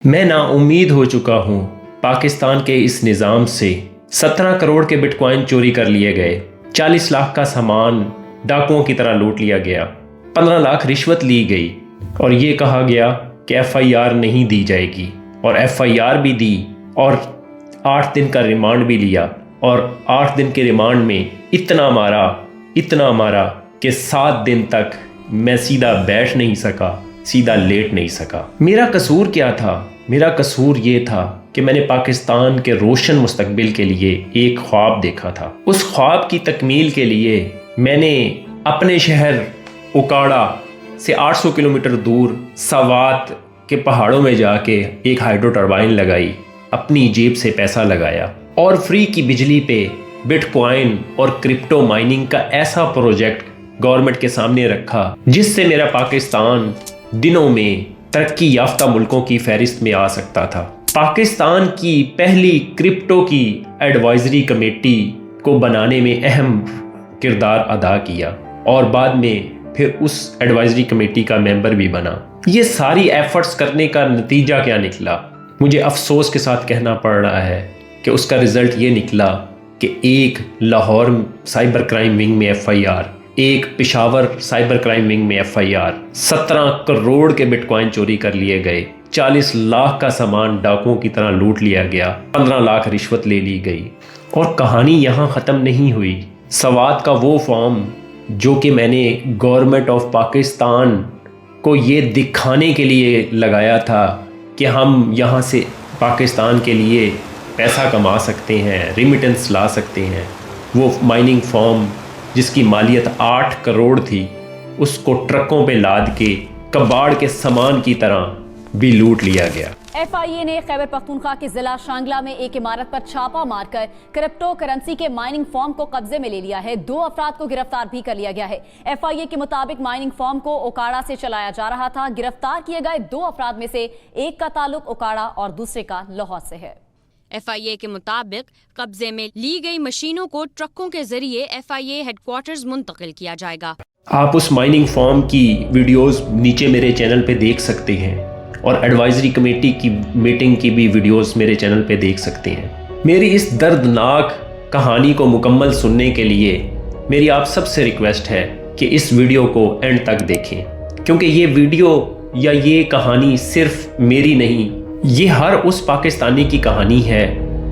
میں نا امید ہو چکا ہوں پاکستان کے اس نظام سے 17 کروڑ کے بٹ کوائن چوری کر لیے گئے، 40 لاکھ کا سامان ڈاکوؤں کی طرح لوٹ لیا گیا، 15 لاکھ رشوت لی گئی اور یہ کہا گیا کہ ایف آئی آر نہیں دی جائے گی، اور ایف آئی آر بھی دی اور 8 دن کا ریمانڈ بھی لیا، اور 8 دن کے ریمانڈ میں اتنا مارا کہ 7 دن تک میں سیدھا بیٹھ نہیں سکا، سیدھا لیٹ نہیں سکا۔ میرا قصور کیا تھا؟ میرا قصور یہ تھا کہ میں نے پاکستان کے روشن مستقبل کے لیے ایک خواب دیکھا تھا۔ اس خواب کی تکمیل کے لیے میں نے اپنے شہر اکاڑا سے 800 کلومیٹر دور سوات کے پہاڑوں میں جا کے ایک ہائیڈرو ٹربائن لگائی، اپنی جیب سے پیسہ لگایا اور فری کی بجلی پہ بٹ کوائن اور کرپٹو مائننگ کا ایسا پروجیکٹ گورنمنٹ کے سامنے رکھا جس سے میرا پاکستان دنوں میں ترقی یافتہ ملکوں کی فہرست میں آ سکتا تھا۔ پاکستان کی پہلی کرپٹو کی ایڈوائزری کمیٹی کو بنانے میں اہم کردار ادا کیا اور بعد میں پھر اس ایڈوائزری کمیٹی کا ممبر بھی بنا۔ یہ ساری ایفرٹس کرنے کا نتیجہ کیا نکلا؟ مجھے افسوس کے ساتھ کہنا پڑ رہا ہے کہ اس کا رزلٹ یہ نکلا کہ ایک لاہور سائبر کرائم ونگ میں ایف آئی آر، ایک پشاور سائبر کرائم ونگ میں ایف آئی آر، 17 کروڑ کے بٹ کوائن چوری کر لیے گئے، 40 لاکھ کا سامان ڈاکوؤں کی طرح لوٹ لیا گیا، 15 لاکھ رشوت لے لی گئی۔ اور کہانی یہاں ختم نہیں ہوئی۔ سوات کا وہ فارم جو کہ میں نے گورنمنٹ آف پاکستان کو یہ دکھانے کے لیے لگایا تھا کہ ہم یہاں سے پاکستان کے لیے پیسہ کما سکتے ہیں، ریمیٹنس لا سکتے ہیں، وہ مائننگ فارم جس کی مالیت 8 کروڑ تھی، اس کو ٹرکوں پہ لاد کے کباڑ کے سامان کی طرح بھی لوٹ لیا گیا۔ ایف آئی اے نے خیبر پختونخوا کے ضلع شانگلہ میں ایک عمارت پر چھاپا مار کر کرپٹو کرنسی کے مائننگ فارم کو قبضے میں لے لیا ہے۔ 2 افراد کو گرفتار بھی کر لیا گیا ہے۔ ایف آئی اے کے مطابق مائننگ فارم کو اوکاڑا سے چلایا جا رہا تھا۔ گرفتار کیے گئے 2 افراد میں سے ایک کا تعلق اوکاڑا اور دوسرے کا لاہور سے ہے۔ ایف آئی اے کے مطابق قبضے میں لی گئی مشینوں کو ٹرکوں کے ذریعے ایف آئی اے ہیڈ کوارٹرز منتقل کیا جائے گا۔ آپ اس مائننگ فارم کی ویڈیوز نیچے میرے چینل پہ دیکھ سکتے ہیں اور ایڈوائزری کمیٹی کی میٹنگ کی بھی ویڈیوز میرے چینل پہ دیکھ سکتے ہیں۔ میری اس دردناک کہانی کو مکمل سننے کے لیے میری آپ سب سے ریکویسٹ ہے کہ اس ویڈیو کو اینڈ تک دیکھیں، کیونکہ یہ ویڈیو یا یہ کہانی صرف میری نہیں، یہ ہر اس پاکستانی کی کہانی ہے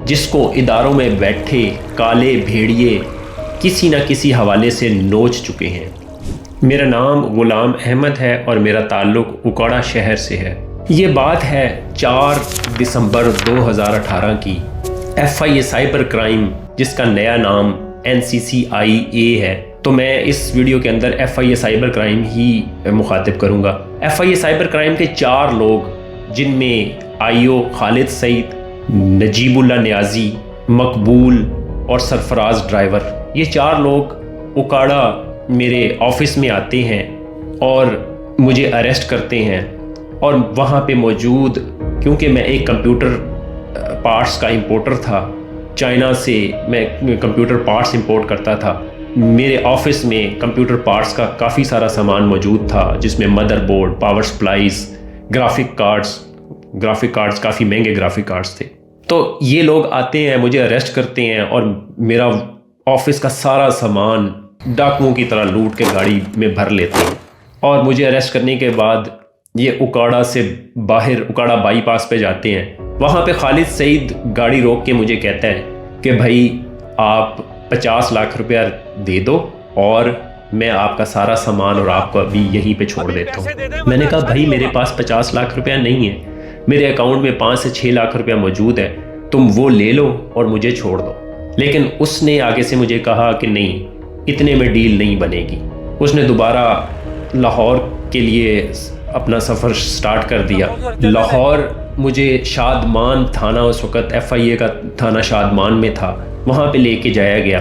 جس کو اداروں میں بیٹھے کالے بھیڑیے کسی نہ کسی حوالے سے نوچ چکے ہیں۔ میرا نام غلام احمد ہے اور میرا تعلق اکاڑا شہر سے ہے۔ یہ بات ہے 4 دسمبر 2018 کی۔ F I A cyber crime جس کا نیا نام NCCIA ہے، تو میں اس ویڈیو کے اندر F I A cyber crime ہی مخاطب کروں گا۔ F I A cyber crime کے 4 لوگ، جن میں آئیو خالد سعید، نجیب اللہ نیازی، مقبول اور سرفراز ڈرائیور، یہ 4 لوگ اکاڑا میرے آفس میں آتے ہیں اور مجھے اریسٹ کرتے ہیں، اور وہاں پہ موجود، کیونکہ میں ایک کمپیوٹر پارٹس کا امپورٹر تھا، چائنا سے میں کمپیوٹر پارٹس امپورٹ کرتا تھا، میرے آفس میں کمپیوٹر پارٹس کا کافی سارا سامان موجود تھا، جس میں motherboard, power supplies, graphic cards کافی مہنگے گرافک کارڈز تھے۔ تو یہ لوگ آتے ہیں، مجھے اریسٹ کرتے ہیں اور میرا آفس کا سارا سامان ڈاکوؤں کی طرح لوٹ کے گاڑی میں بھر لیتے ہیں، اور مجھے اریسٹ کرنے کے بعد یہ اکاڑا سے باہر اکاڑا بائی پاس پہ جاتے ہیں۔ وہاں پہ خالد سعید گاڑی روک کے مجھے کہتا ہے کہ بھائی آپ 50 لاکھ روپیہ دے دو اور میں آپ کا سارا سامان اور آپ کو ابھی یہیں پہ چھوڑ دیتا ہوں۔ میں نے کہا بھائی میرے پاس 50 لاکھ روپیہ نہیں ہے، میرے اکاؤنٹ میں 5 سے 6 لاکھ روپیہ موجود ہے، تم وہ لے لو اور مجھے چھوڑ دو۔ لیکن اس نے آگے سے مجھے کہا کہ نہیں، اتنے میں ڈیل نہیں بنے گی۔ اس نے دوبارہ لاہور کے لیے اپنا سفر سٹارٹ کر دیا۔ لاہور مجھے شادمان تھانہ، اس وقت ایف آئی اے کا تھانہ شادمان میں تھا، وہاں پہ لے کے جایا گیا۔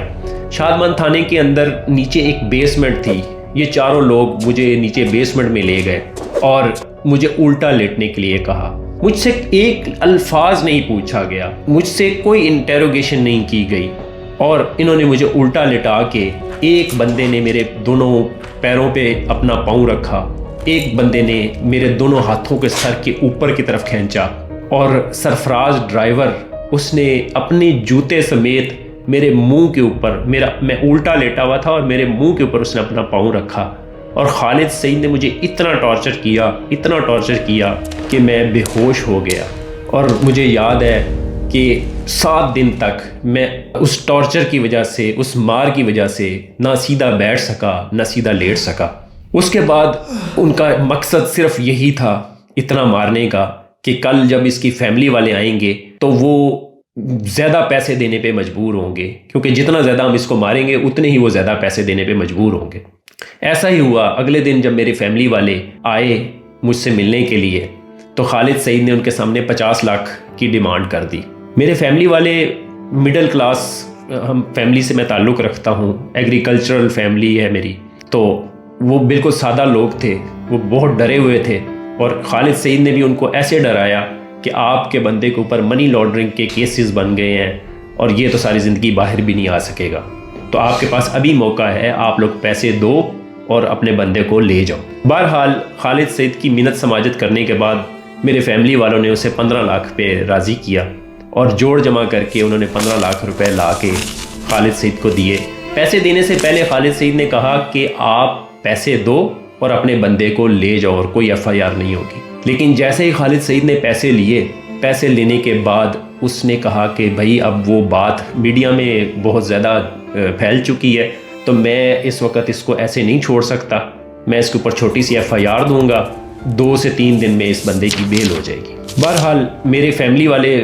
شادمان تھانے کے اندر نیچے ایک بیسمنٹ تھی، یہ 4 لوگ مجھے نیچے بیسمنٹ میں لے گئے اور مجھے الٹا لیٹنے کے لیے کہا۔ مجھ سے ایک الفاظ نہیں پوچھا گیا، مجھ سے کوئی انٹیروگیشن نہیں کی گئی، اور انہوں نے مجھے الٹا لٹا کے، ایک بندے نے میرے دونوں پیروں پہ اپنا پاؤں رکھا، ایک بندے نے میرے دونوں ہاتھوں کے سر کے اوپر کی طرف کھینچا اور سرفراز ڈرائیور اس نے اپنے جوتے سمیت میرے منہ کے اوپر، میں الٹا لیٹا ہوا تھا اور میرے منہ کے اوپر اس نے اپنا پاؤں رکھا، اور خالد سعید نے مجھے اتنا ٹارچر کیا کہ میں بے ہوش ہو گیا. اور مجھے یاد ہے کہ 7 دن تک میں اس ٹارچر کی وجہ سے، اس مار کی وجہ سے نہ سیدھا بیٹھ سکا نہ سیدھا لیٹ سکا. اس کے بعد ان کا مقصد صرف یہی تھا اتنا مارنے کا کہ کل جب اس کی فیملی والے آئیں گے تو وہ زیادہ پیسے دینے پہ مجبور ہوں گے، کیونکہ جتنا زیادہ ہم اس کو ماریں گے اتنے ہی وہ زیادہ پیسے دینے پہ مجبور ہوں گے. ایسا ہی ہوا. اگلے دن جب میری فیملی والے آئے مجھ سے ملنے کے لیے تو خالد سعید نے ان کے سامنے 50 لاکھ کی ڈیمانڈ کر دی. میرے فیملی والے مڈل کلاس ہم فیملی سے میں تعلق رکھتا ہوں، ایگریکلچرل فیملی ہے میری، تو وہ بالکل سادہ لوگ تھے، وہ بہت ڈرے ہوئے تھے. اور خالد سعید نے بھی ان کو ایسے ڈرایا کہ آپ کے بندے کے اوپر منی لانڈرنگ کے کیسز بن گئے ہیں اور یہ تو ساری زندگی باہر بھی نہیں آ سکے گا، تو آپ کے پاس ابھی موقع ہے، آپ لوگ پیسے دو اور اپنے بندے کو لے جاؤ. بہرحال خالد سعید کی منت سماجت کرنے کے بعد میرے فیملی والوں نے اسے 15 لاکھ پہ راضی کیا اور جوڑ جمع کر کے انہوں نے 15 لاکھ روپے لا کے خالد سعید کو دیے. پیسے دینے سے پہلے خالد سعید نے کہا کہ آپ پیسے دو اور اپنے بندے کو لے جاؤ اور کوئی FIR نہیں ہوگی. لیکن جیسے ہی خالد سعید نے پیسے لیے، پیسے لینے کے بعد اس نے کہا کہ بھائی اب وہ بات میڈیا میں بہت زیادہ پھیل چکی ہے، تو میں اس وقت اس کو ایسے نہیں چھوڑ سکتا، میں اس کے اوپر چھوٹی سی FIR دوں گا، 2 سے 3 دن میں اس بندے کی بیل ہو جائے گی. بہرحال میرے فیملی والے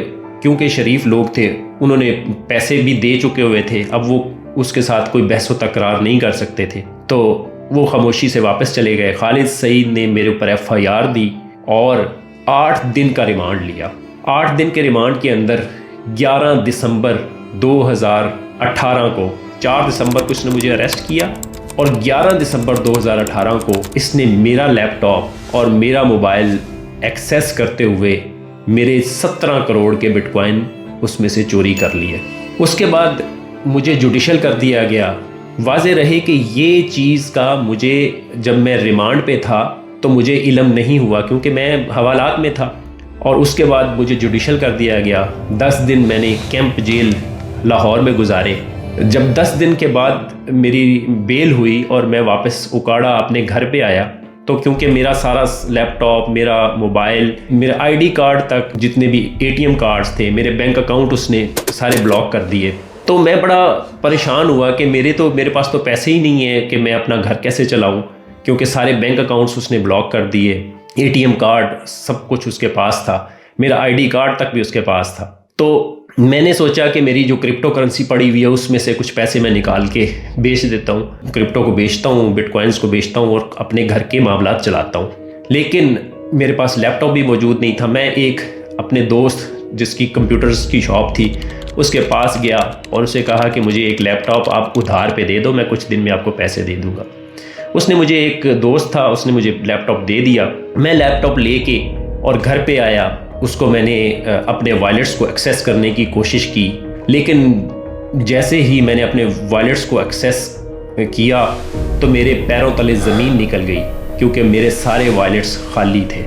کیونکہ شریف لوگ تھے، انہوں نے پیسے بھی دے چکے ہوئے تھے، اب وہ اس کے ساتھ کوئی بحث و تکرار نہیں کر سکتے تھے، تو وہ خاموشی سے واپس چلے گئے. خالد سعید نے میرے اوپر FIR دی اور 8 دن کا ریمانڈ لیا. 8 دن کے ریمانڈ کے اندر 11 دسمبر 2018 کو، 4 دسمبر کو اس نے مجھے اریسٹ کیا اور 11 دسمبر 2018 کو اس نے میرا لیپ ٹاپ اور میرا موبائل ایکسیس کرتے ہوئے میرے 17 کروڑ کے بٹ کوائن اس میں سے چوری کر لیے. اس کے بعد مجھے جوڈیشل کر دیا گیا. واضح رہے کہ یہ چیز کا مجھے جب میں ریمانڈ پہ تھا تو مجھے علم نہیں ہوا کیونکہ میں حوالات میں تھا، اور اس کے بعد مجھے جوڈیشل کر دیا گیا. 10 دن میں نے کیمپ جیل لاہور میں گزارے. جب 10 دن کے بعد میری بیل ہوئی اور میں واپس اکاڑا اپنے گھر پہ آیا، تو کیونکہ میرا سارا لیپ ٹاپ، میرا موبائل، میرا ID کارڈ تک، جتنے بھی ATM کارڈز تھے، میرے بینک اکاؤنٹ اس نے سارے بلاک کر دیے. تو میں بڑا پریشان ہوا کہ میرے پاس تو پیسے ہی نہیں ہیں کہ میں اپنا گھر کیسے چلاؤں، کیونکہ سارے بینک اکاؤنٹس اس نے بلاک کر دیے، ATM کارڈ سب کچھ اس کے پاس تھا، میرا ID کارڈ تک بھی اس کے پاس تھا. تو میں نے سوچا کہ میری جو کرپٹو کرنسی پڑی ہوئی ہے اس میں سے کچھ پیسے میں نکال کے بیچ دیتا ہوں، کرپٹو کو بیچتا ہوں، بٹ کوائنس کو بیچتا ہوں اور اپنے گھر کے معاملات چلاتا ہوں. لیکن میرے پاس لیپ ٹاپ بھی موجود نہیں تھا. میں ایک اپنے دوست جس کی کمپیوٹرز کی شاپ تھی اس کے پاس گیا اور اسے کہا کہ مجھے ایک لیپ ٹاپ آپ ادھار پہ دے دو، میں کچھ دن میں آپ کو پیسے دے دوں گا. اس نے مجھے، ایک دوست تھا، اس نے مجھے لیپ ٹاپ دے دیا. میں لیپ ٹاپ لے کے اور گھر پہ آیا. اس کو میں نے اپنے وائلٹس کو ایکسیس کرنے کی کوشش کی، لیکن جیسے ہی میں نے اپنے وائلٹس کو ایکسیس کیا تو میرے پیروں تلے زمین نکل گئی، کیونکہ میرے سارے وائلٹس خالی تھے.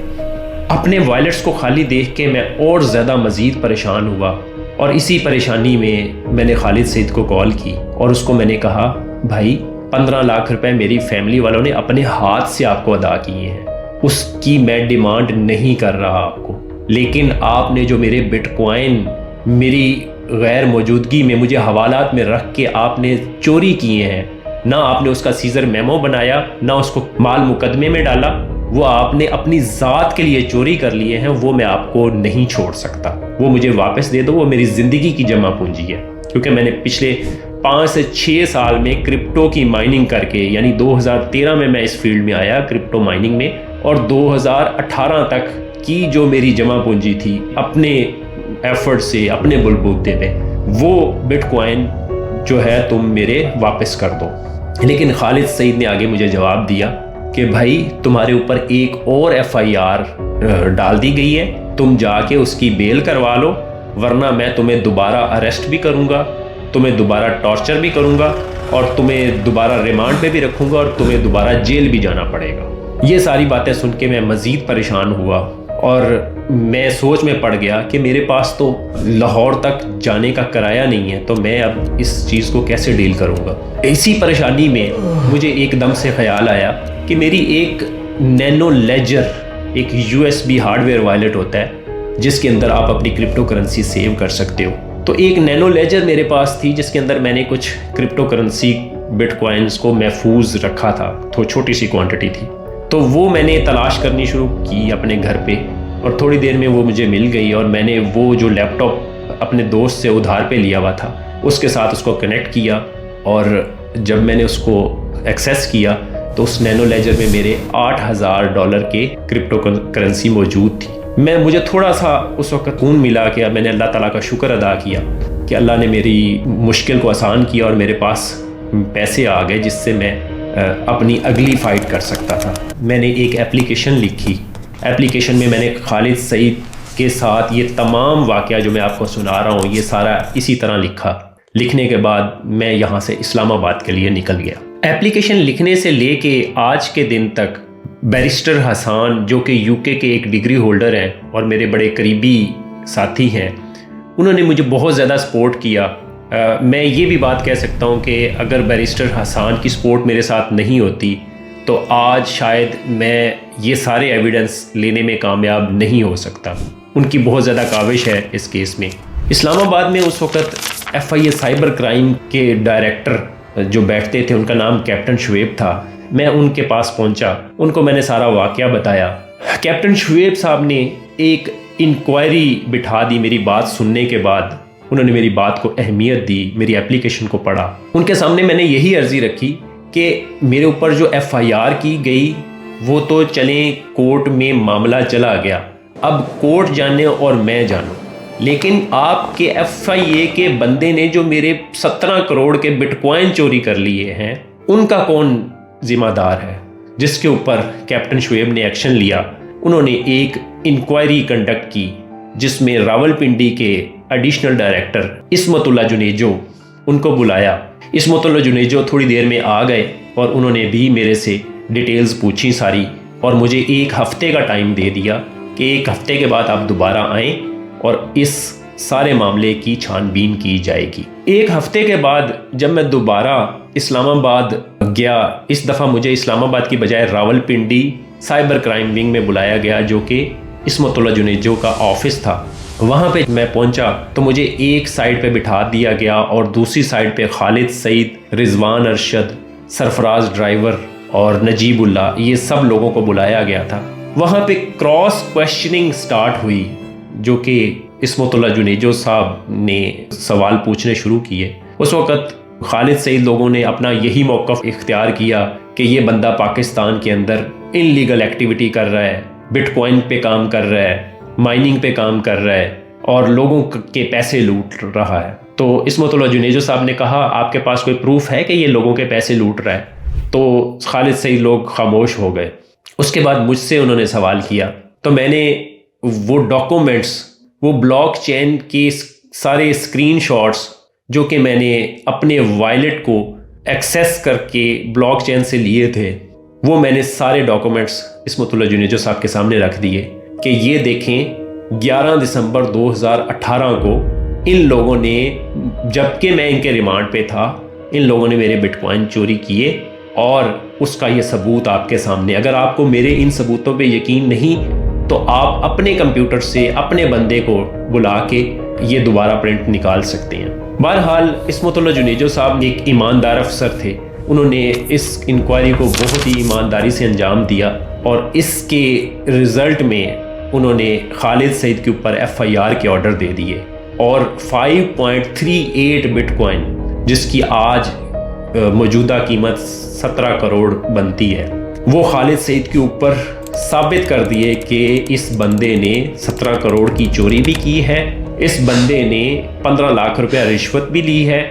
اپنے وائلٹس کو خالی دیکھ کے میں اور زیادہ مزید پریشان ہوا، اور اسی پریشانی میں نے خالد سعید کو کال کی اور اس کو میں نے کہا، بھائی 15 لاکھ روپے میری فیملی والوں نے اپنے ہاتھ سے آپ کو ادا کیے ہیں، اس کی میں ڈیمانڈ نہیں کر رہا آپ کو، لیکن آپ نے جو میرے بٹ کوائن میری غیر موجودگی میں مجھے حوالات میں رکھ کے آپ نے چوری کیے ہیں، نہ آپ نے اس کا سیزر میمو بنایا، نہ اس کو مال مقدمے میں ڈالا، وہ آپ نے اپنی ذات کے لیے چوری کر لیے ہیں، وہ میں آپ کو نہیں چھوڑ سکتا، وہ مجھے واپس دے دو، وہ میری زندگی کی جمع پونجی ہے. کیونکہ میں نے پچھلے 5 سے 6 سال میں کرپٹو کی مائننگ کر کے، یعنی 2013 میں اس فیلڈ میں آیا کرپٹو مائننگ میں، اور 2018 تک کی جو میری جمع پونجی تھی اپنے ایفرٹ سے، اپنے بلبوتے پہ، وہ بٹ کوائن جو ہے تم میرے واپس کر دو. لیکن خالد سعید نے آگے مجھے جواب دیا کہ بھائی تمہارے اوپر ایک اور FIR ڈال دی گئی ہے، تم جا کے اس کی بیل کروا لو، ورنہ میں تمہیں دوبارہ اریسٹ بھی کروں گا، تمہیں دوبارہ ٹارچر بھی کروں گا، اور تمہیں دوبارہ ریمانڈ پہ بھی رکھوں گا، اور تمہیں دوبارہ جیل بھی جانا پڑے گا. یہ ساری باتیں سن کے میں مزید پریشان ہوا اور میں سوچ میں پڑ گیا کہ میرے پاس تو لاہور تک جانے کا کرایہ نہیں ہے، تو میں اب اس چیز کو کیسے ڈیل کروں گا۔ اسی پریشانی میں مجھے ایک دم سے خیال آیا کہ میری ایک نینو لیجر، ایک USB ہارڈ ویئر والیٹ ہوتا ہے جس کے اندر آپ اپنی کرپٹو کرنسی سیو کر سکتے ہو، تو ایک نینو لیجر میرے پاس تھی جس کے اندر میں نے کچھ کرپٹو کرنسی بٹ کوائنز کو محفوظ رکھا تھا، تو چھوٹی سی کوانٹٹی تھی، تو وہ میں نے تلاش کرنی شروع کی اپنے گھر پہ، اور تھوڑی دیر میں وہ مجھے مل گئی، اور میں نے وہ جو لیپ ٹاپ اپنے دوست سے ادھار پہ لیا ہوا تھا اس کے ساتھ اس کو کنیکٹ کیا، اور جب میں نے اس کو ایکسیس کیا تو اس نینو لیجر میں میرے $8,000 کے کرپٹو کرنسی موجود تھی۔ مجھے تھوڑا سا اس وقت سکون ملا کہ میں نے اللہ تعالیٰ کا شکر ادا کیا کہ اللہ نے میری مشکل کو آسان کیا اور میرے پاس پیسے آ گئے جس سے میں اپنی اگلی فائٹ کر سکتا تھا۔ میں نے ایک اپلیکیشن لکھی، اپلیکیشن میں میں نے خالد سعید کے ساتھ یہ تمام واقعہ جو میں آپ کو سنا رہا ہوں یہ سارا اسی طرح لکھا۔ لکھنے کے بعد میں یہاں سے اسلام آباد کے لیے نکل گیا۔ اپلیکیشن لکھنے سے لے کے آج کے دن تک بیرسٹر حسان جو کہ UK کے ایک ڈگری ہولڈر ہیں اور میرے بڑے قریبی ساتھی ہیں، انہوں نے مجھے بہت زیادہ سپورٹ کیا۔ میں یہ بھی بات کہہ سکتا ہوں کہ اگر بیرسٹر حسان کی سپورٹ میرے ساتھ نہیں ہوتی تو آج شاید میں یہ سارے ایویڈنس لینے میں کامیاب نہیں ہو سکتا۔ ان کی بہت زیادہ کاوش ہے اس کیس میں۔ اسلام آباد میں اس وقت FIA سائبر کرائم کے ڈائریکٹر جو بیٹھتے تھے ان کا نام کیپٹن شعیب تھا۔ میں ان کے پاس پہنچا، ان کو میں نے سارا واقعہ بتایا۔ کیپٹن شعیب صاحب نے ایک انکوائری بٹھا دی میری بات سننے کے بعد۔ انہوں نے میری بات کو اہمیت دی، میری اپلیکیشن کو پڑھا۔ ان کے سامنے میں نے یہی عرضی رکھی کہ میرے اوپر جو FIR کی گئی وہ تو چلیں کورٹ میں معاملہ چلا گیا، اب کورٹ جانے اور میں جانوں، لیکن آپ کے FIA کے بندے نے جو میرے 17 کروڑ کے بٹ کوائن چوری کر لیے ہیں ان کا کون ذمہ دار ہے؟ جس کے اوپر کیپٹن شعیب نے ایکشن لیا۔ انہوں نے ایک انکوائری کنڈکٹ کی جس میں راولپنڈی کے ایڈیشنل ڈائریکٹر عصمت اللہ جنیجو ان کو بلایا۔ عصمت اللہ جنیجو تھوڑی دیر میں آ گئے اور انہوں نے بھی میرے سے ڈیٹیلز پوچھی ساری، اور مجھے 1 ہفتے کا ٹائم دے دیا کہ 1 ہفتے کے بعد آپ دوبارہ آئیں اور اس سارے معاملے کی چھان بین کی جائے گی۔ 1 ہفتے کے بعد جب میں دوبارہ اسلام آباد گیا، اس دفعہ مجھے اسلام آباد کی بجائے راولپنڈی سائبر کرائم ونگ میں بلایا گیا جو کہ عصمت اللہ جنیجو کا آفس تھا۔ وہاں پہ میں پہنچا تو مجھے ایک سائڈ پہ بٹھا دیا گیا اور دوسری سائڈ پہ خالد سعید، رضوان ارشد، سرفراز ڈرائیور اور نجیب اللہ، یہ سب لوگوں کو بلایا گیا تھا۔ وہاں پہ کراس کویسچننگ سٹارٹ ہوئی جو کہ عصمت اللہ جنیجو صاحب نے سوال پوچھنے شروع کیے۔ اس وقت خالد سعید لوگوں نے اپنا یہی موقف اختیار کیا کہ یہ بندہ پاکستان کے اندر انلیگل ایکٹیویٹی کر رہا ہے، بٹ کوائن پہ کام کر رہا ہے، مائننگ پہ کام کر رہا ہے اور لوگوں کے پیسے لوٹ رہا ہے۔ تو عصمت اللہ جنیجو صاحب نے کہا آپ کے پاس کوئی پروف ہے کہ یہ لوگوں کے پیسے لوٹ رہا ہے؟ تو خالد سعید لوگ خاموش ہو گئے۔ اس کے بعد مجھ سے انہوں نے سوال کیا تو میں نے وہ ڈاکومنٹس، وہ بلاک چین کے سارے اسکرین شاٹس جو کہ میں نے اپنے وائلٹ کو ایکسیس کر کے بلاک چین سے لیے تھے، وہ میں نے سارے ڈاکومنٹس عصمت اللہ جنیجو صاحب کے سامنے رکھ دیے کہ یہ دیکھیں 11 دسمبر 2018 کو ان لوگوں نے، جبکہ میں ان کے ریمانڈ پہ تھا، ان لوگوں نے میرے بٹ کوائن چوری کیے اور اس کا یہ ثبوت آپ کے سامنے۔ اگر آپ کو میرے ان ثبوتوں پہ یقین نہیں تو آپ اپنے کمپیوٹر سے اپنے بندے کو بلا کے یہ دوبارہ پرنٹ نکال سکتے ہیں۔ بہرحال عصمت اللہ جنیجو صاحب ایک ایماندار افسر تھے، انہوں نے اس انکوائری کو بہت ہی ایمانداری سے انجام دیا اور اس کے رزلٹ میں انہوں نے خالد سعید کے اوپر FIR کے آرڈر دے دیے اور 5.38 بٹ کوائن جس کی آج موجودہ قیمت 17 کروڑ بنتی ہے، وہ خالد سعید کے اوپر ثابت کر دیے کہ اس بندے نے 17 کروڑ کی چوری بھی کی ہے، اس بندے نے 15 لاکھ روپیہ رشوت بھی لی ہے۔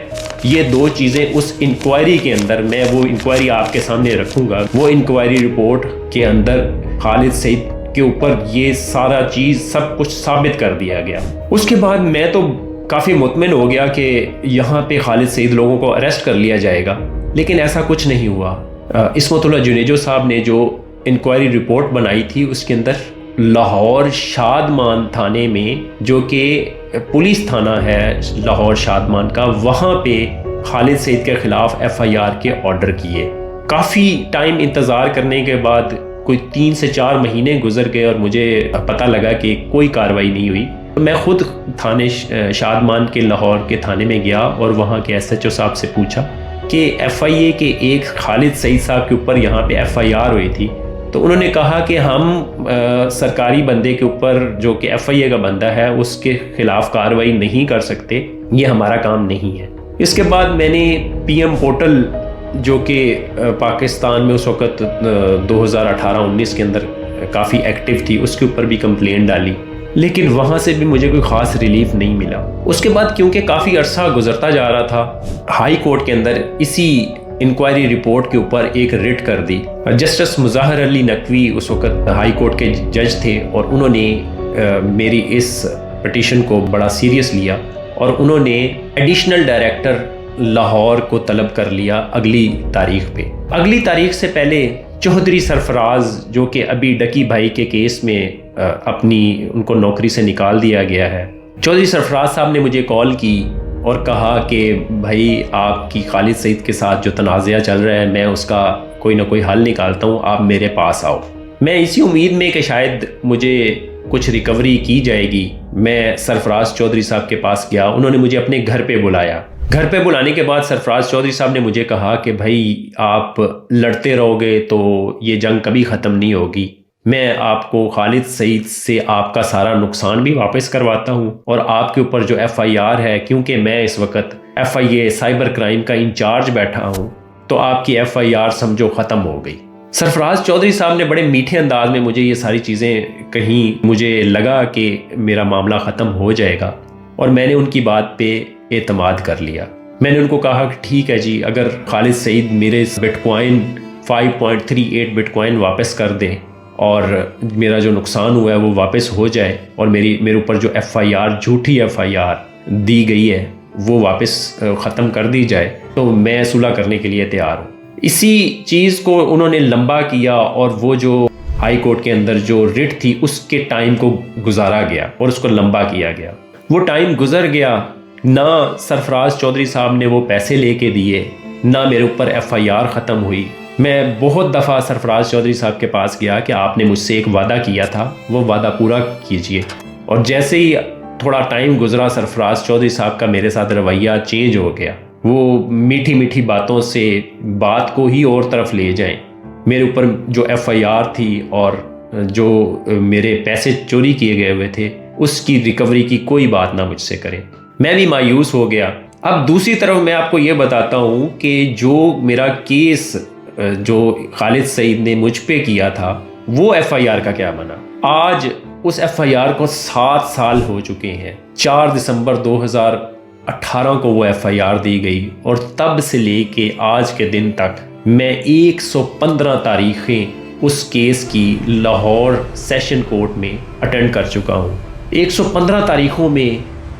یہ 2 چیزیں اس انکوائری کے اندر، میں وہ انکوائری آپ کے سامنے رکھوں گا، وہ انکوائری رپورٹ کے اندر خالد سعید کے اوپر یہ سارا چیز سب کچھ ثابت کر دیا گیا۔ اس کے بعد میں تو کافی مطمئن ہو گیا کہ یہاں پہ خالد سعید لوگوں کو اریسٹ کر لیا جائے گا، لیکن ایسا کچھ نہیں ہوا۔ عصمت اللہ جنیجو صاحب نے جو انکوائری رپورٹ بنائی تھی اس کے اندر لاہور شادمان تھانے میں، جو کہ پولیس تھانہ ہے لاہور شادمان کا، وہاں پہ خالد سعید کے خلاف FIR کے آرڈر کیے۔ کافی ٹائم انتظار کرنے کے بعد کوئی 3 سے 4 مہینے گزر گئے اور مجھے پتہ لگا کہ کوئی کارروائی نہیں ہوئی۔ میں خود تھانے شادمان کے لاہور کے تھانے میں گیا اور وہاں کے SHO صاحب سے پوچھا کہ FIA کے ایک خالد سعید صاحب کے اوپر یہاں پہ FIR ہوئی تھی، تو انہوں نے کہا کہ ہم سرکاری بندے کے اوپر جو کہ FIA کا بندہ ہے اس کے خلاف کارروائی نہیں کر سکتے، یہ ہمارا کام نہیں ہے۔ اس کے بعد میں نے PM پورٹل جو کہ پاکستان میں اس وقت 2018-19 کے اندر کافی ایکٹیو تھی، اس کے اوپر بھی کمپلین ڈالی، لیکن وہاں سے بھی مجھے کوئی خاص ریلیف نہیں ملا۔ اس کے بعد کیونکہ کافی عرصہ گزرتا جا رہا تھا، ہائی کورٹ کے اندر اسی انکوائری رپورٹ کے اوپر ایک ریٹ کر دی۔ جسٹس مظاہر علی نقوی اس وقت ہائی کورٹ کے جج تھے اور انہوں نے میری اس پٹیشن کو بڑا سیریس لیا اور انہوں نے ایڈیشنل ڈائریکٹر لاہور کو طلب کر لیا اگلی تاریخ پہ۔ اگلی تاریخ سے پہلے چودھری سرفراز، جو کہ ابھی ڈکی بھائی کے کیس میں ان کو نوکری سے نکال دیا گیا ہے، چودھری سرفراز صاحب نے مجھے کال کی اور کہا کہ بھائی آپ کی خالد سعید کے ساتھ جو تنازعہ چل رہا ہے، میں اس کا کوئی نہ کوئی حل نکالتا ہوں، آپ میرے پاس آؤ۔ میں اسی امید میں کہ شاید مجھے کچھ ریکوری کی جائے گی، میں سرفراز چودھری صاحب کے پاس گیا۔ انہوں نے مجھے اپنے گھر پہ بلایا۔ گھر پہ بلانے کے بعد سرفراز چودھری صاحب نے مجھے کہا کہ بھائی آپ لڑتے رہو گے تو یہ جنگ کبھی ختم نہیں ہوگی، میں آپ کو خالد سعید سے آپ کا سارا نقصان بھی واپس کرواتا ہوں، اور آپ کے اوپر جو FIR ہے، کیونکہ میں اس وقت FIA سائبر کرائم کا انچارج بیٹھا ہوں، تو آپ کی FIR سمجھو ختم ہو گئی۔ سرفراز چودھری صاحب نے بڑے میٹھے انداز میں مجھے یہ ساری چیزیں کہیں، مجھے لگا کہ میرا معاملہ ختم ہو جائے گا، اور میں نے ان کی بات پہ اعتماد کر لیا۔ میں نے ان کو کہا کہ ٹھیک ہے جی، اگر خالد سعید میرے بٹ کوائن 5.38 بٹ کوائن واپس کر دیں اور میرا جو نقصان ہوا ہے وہ واپس ہو جائے، اور میرے اوپر جو FIR جھوٹی FIR دی گئی ہے وہ واپس ختم کر دی جائے، تو میں صلح کرنے کے لیے تیار ہوں۔ اسی چیز کو انہوں نے لمبا کیا، اور وہ جو ہائی کورٹ کے اندر جو ریٹ تھی اس کے ٹائم کو گزارا گیا اور اس کو لمبا کیا گیا۔ وہ ٹائم گزر گیا، نہ سرفراز چودھری صاحب نے وہ پیسے لے کے دیے، نہ میرے اوپر FIR ختم ہوئی۔ میں بہت دفعہ سرفراز چودھری صاحب کے پاس گیا کہ آپ نے مجھ سے ایک وعدہ کیا تھا، وہ وعدہ پورا کیجئے، اور جیسے ہی تھوڑا ٹائم گزرا سرفراز چودھری صاحب کا میرے ساتھ رویہ چینج ہو گیا۔ وہ میٹھی میٹھی باتوں سے بات کو ہی اور طرف لے جائیں، میرے اوپر جو FIR تھی اور جو میرے پیسے چوری کیے گئے ہوئے تھے اس کی ریکوری کی کوئی بات نہ مجھ سے کریں۔ میں بھی مایوس ہو گیا۔ اب دوسری طرف میں آپ کو یہ بتاتا ہوں کہ جو میرا کیس جو خالد سعید نے مجھ پہ کیا تھا وہ FIR کا کیا بنا۔ آج اس FIR کو 7 سال ہو چکے ہیں۔ 4 دسمبر 2018 کو وہ FIR دی گئی، اور تب سے لے کے آج کے دن تک میں 115 تاریخیں اس کیس کی لاہور سیشن کورٹ میں اٹینڈ کر چکا ہوں۔ 115 تاریخوں میں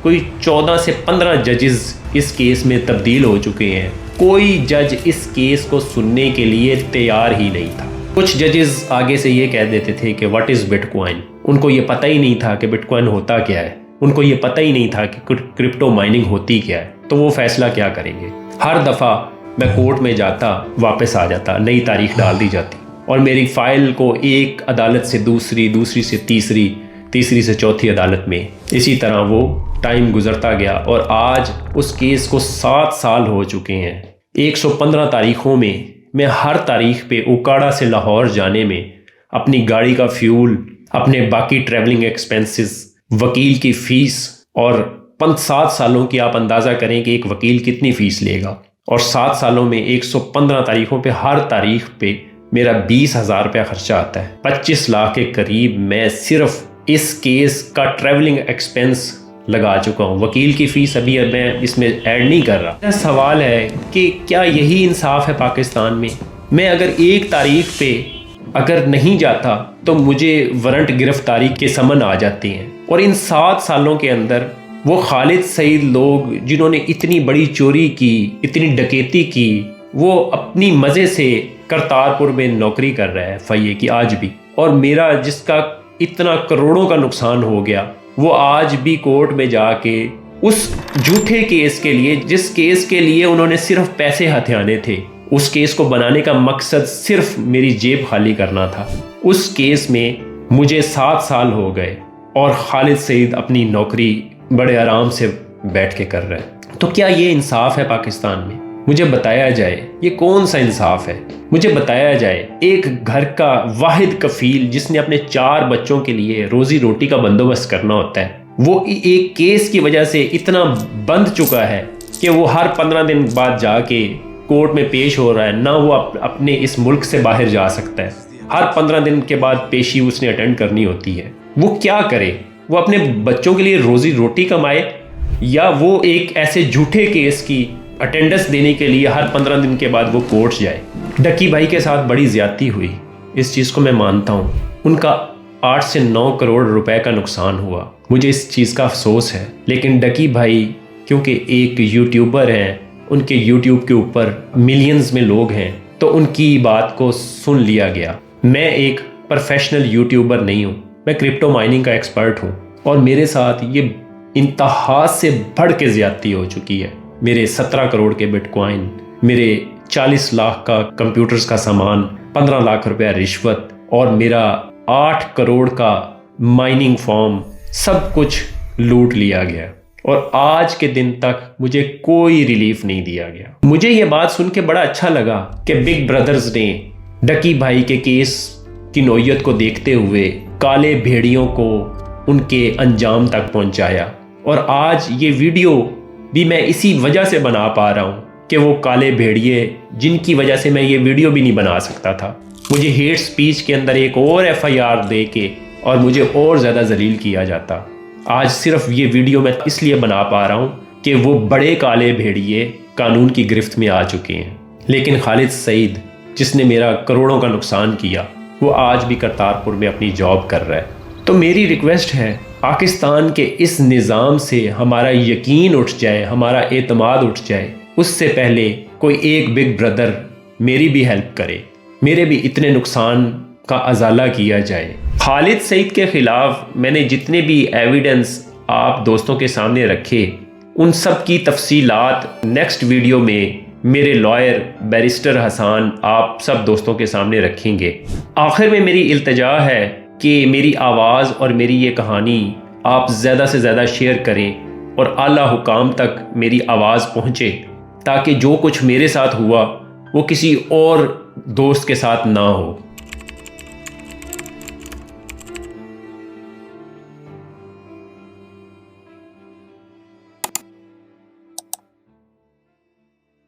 کوئی 14 سے 15 ججز اس کیس میں تبدیل ہو چکے ہیں۔ کوئی جج اس کیس کو سننے کے لیے تیار ہی نہیں تھا۔ کچھ ججز آگے سے یہ کہہ دیتے تھے کہ واٹ از بٹ کوائن، ان کو یہ پتہ ہی نہیں تھا کہ بٹ کوائن ہوتا کیا ہے، ان کو یہ پتہ ہی نہیں تھا کہ کرپٹو مائننگ ہوتی کیا ہے، تو وہ فیصلہ کیا کریں گے۔ ہر دفعہ میں کورٹ میں جاتا، واپس آ جاتا، نئی تاریخ ڈال دی جاتی، اور میری فائل کو ایک عدالت سے دوسری، دوسری سے تیسری، تیسری سے چوتھی عدالت میں اسی طرح وہ ٹائم گزرتا گیا، اور آج اس کیس کو 7 سال ہو چکے ہیں۔ 115 تاریخوں میں میں ہر تاریخ پہ اوکاڑا سے لاہور جانے میں اپنی گاڑی کا فیول، اپنے باقی ٹریولنگ ایکسپنسز، وکیل کی فیس، اور 7 سالوں کی آپ اندازہ کریں کہ ایک وکیل کتنی فیس لے گا، اور 7 سالوں میں 115 تاریخوں پہ ہر تاریخ پہ میرا 20,000 روپیہ خرچہ آتا ہے۔ 25 لاکھ کے قریب میں صرف اس کیس کا ٹریولنگ ایکسپنس لگا چکا ہوں۔ وکیل کی فیس ابھی میں اس میں ایڈ نہیں کر رہا۔ سوال ہے کہ کیا یہی انصاف ہے پاکستان میں؟ میں اگر ایک تاریخ پہ اگر نہیں جاتا تو مجھے وارنٹ گرفتاری کے سمن آ جاتے ہیں، اور ان 7 سالوں کے اندر وہ خالد سعید لوگ جنہوں نے اتنی بڑی چوری کی، اتنی ڈکیتی کی، وہ اپنی مزے سے کرتارپور میں نوکری کر رہا ہے FIA کی آج بھی، اور میرا جس کا اتنا کروڑوں کا نقصان ہو گیا، وہ آج بھی کورٹ میں جا کے اس جھوٹے کیس کے لیے، جس کیس کے لیے انہوں نے صرف پیسے ہتھیانے تھے، اس کیس کو بنانے کا مقصد صرف میری جیب خالی کرنا تھا، اس کیس میں مجھے 7 سال ہو گئے اور خالد سعید اپنی نوکری بڑے آرام سے بیٹھ کے کر رہے ہیں۔ تو کیا یہ انصاف ہے پاکستان میں؟ مجھے بتایا جائے یہ کون سا انصاف ہے؟ مجھے بتایا جائے ایک گھر کا واحد کفیل جس نے اپنے 4 بچوں کے لیے روزی روٹی کا بندوبست کرنا ہوتا ہے، وہ ایک کیس کی وجہ سے اتنا بندھ چکا ہے کہ وہ ہر 15 دن بعد جا کے کورٹ میں پیش ہو رہا ہے، نہ وہ اپنے اس ملک سے باہر جا سکتا ہے، ہر 15 دن کے بعد پیشی اس نے اٹینڈ کرنی ہوتی ہے۔ وہ کیا کرے؟ وہ اپنے بچوں کے لیے روزی روٹی کمائے، یا وہ ایک ایسے جھوٹے کیس کی اٹینڈنس دینے کے لیے ہر 15 دن کے بعد وہ کورٹ جائے؟ ڈکی بھائی کے ساتھ بڑی زیادتی ہوئی، اس چیز کو میں مانتا ہوں، ان کا 8 سے 9 کروڑ روپے کا نقصان ہوا، مجھے اس چیز کا افسوس ہے، لیکن ڈکی بھائی کیونکہ ایک یوٹیوبر ہیں، ان کے یوٹیوب کے اوپر ملینز میں لوگ ہیں، تو ان کی بات کو سن لیا گیا۔ میں ایک پروفیشنل یوٹیوبر نہیں ہوں، میں کرپٹو مائننگ کا ایکسپرٹ ہوں، اور میرے ساتھ یہ انتہا سے بڑھ کے زیادتی ہو چکی ہے۔ میرے 17 کروڑ کے بٹ کوائن، میرے 40 لاکھ کا کمپیوٹرز کا سامان، 15 لاکھ روپیہ رشوت، اور میرا 8 کروڑ کا مائننگ فارم، سب کچھ لوٹ لیا گیا، اور آج کے دن تک مجھے کوئی ریلیف نہیں دیا گیا۔ مجھے یہ بات سن کے بڑا اچھا لگا کہ بگ بردرز نے ڈکی بھائی کے کیس کی نوعیت کو دیکھتے ہوئے کالے بھیڑیوں کو ان کے انجام تک پہنچایا، اور آج یہ ویڈیو بھی میں اسی وجہ سے بنا پا رہا ہوں کہ وہ کالے بھیڑیے جن کی وجہ سے میں یہ ویڈیو بھی نہیں بنا سکتا تھا، مجھے ہیٹ سپیچ کے اندر ایک اور FIR دے کے اور مجھے اور زیادہ ذلیل کیا جاتا۔ آج صرف یہ ویڈیو میں اس لیے بنا پا رہا ہوں کہ وہ بڑے کالے بھیڑیے قانون کی گرفت میں آ چکے ہیں، لیکن خالد سعید جس نے میرا کروڑوں کا نقصان کیا، وہ آج بھی کرتارپور میں اپنی جاب کر رہا ہے۔ تو میری ریکویسٹ ہے، پاکستان کے اس نظام سے ہمارا یقین اٹھ جائے، ہمارا اعتماد اٹھ جائے، اس سے پہلے کوئی ایک بگ بردر میری بھی ہیلپ کرے، میرے بھی اتنے نقصان کا ازالہ کیا جائے۔ خالد سعید کے خلاف میں نے جتنے بھی ایویڈنس آپ دوستوں کے سامنے رکھے، ان سب کی تفصیلات نیکسٹ ویڈیو میں میرے لائر بیرسٹر حسان آپ سب دوستوں کے سامنے رکھیں گے۔ آخر میں میری التجا ہے کہ میری آواز اور میری یہ کہانی آپ زیادہ سے زیادہ شیئر کریں اور اعلیٰ حکام تک میری آواز پہنچے، تاکہ جو کچھ میرے ساتھ ہوا وہ کسی اور دوست کے ساتھ نہ ہو۔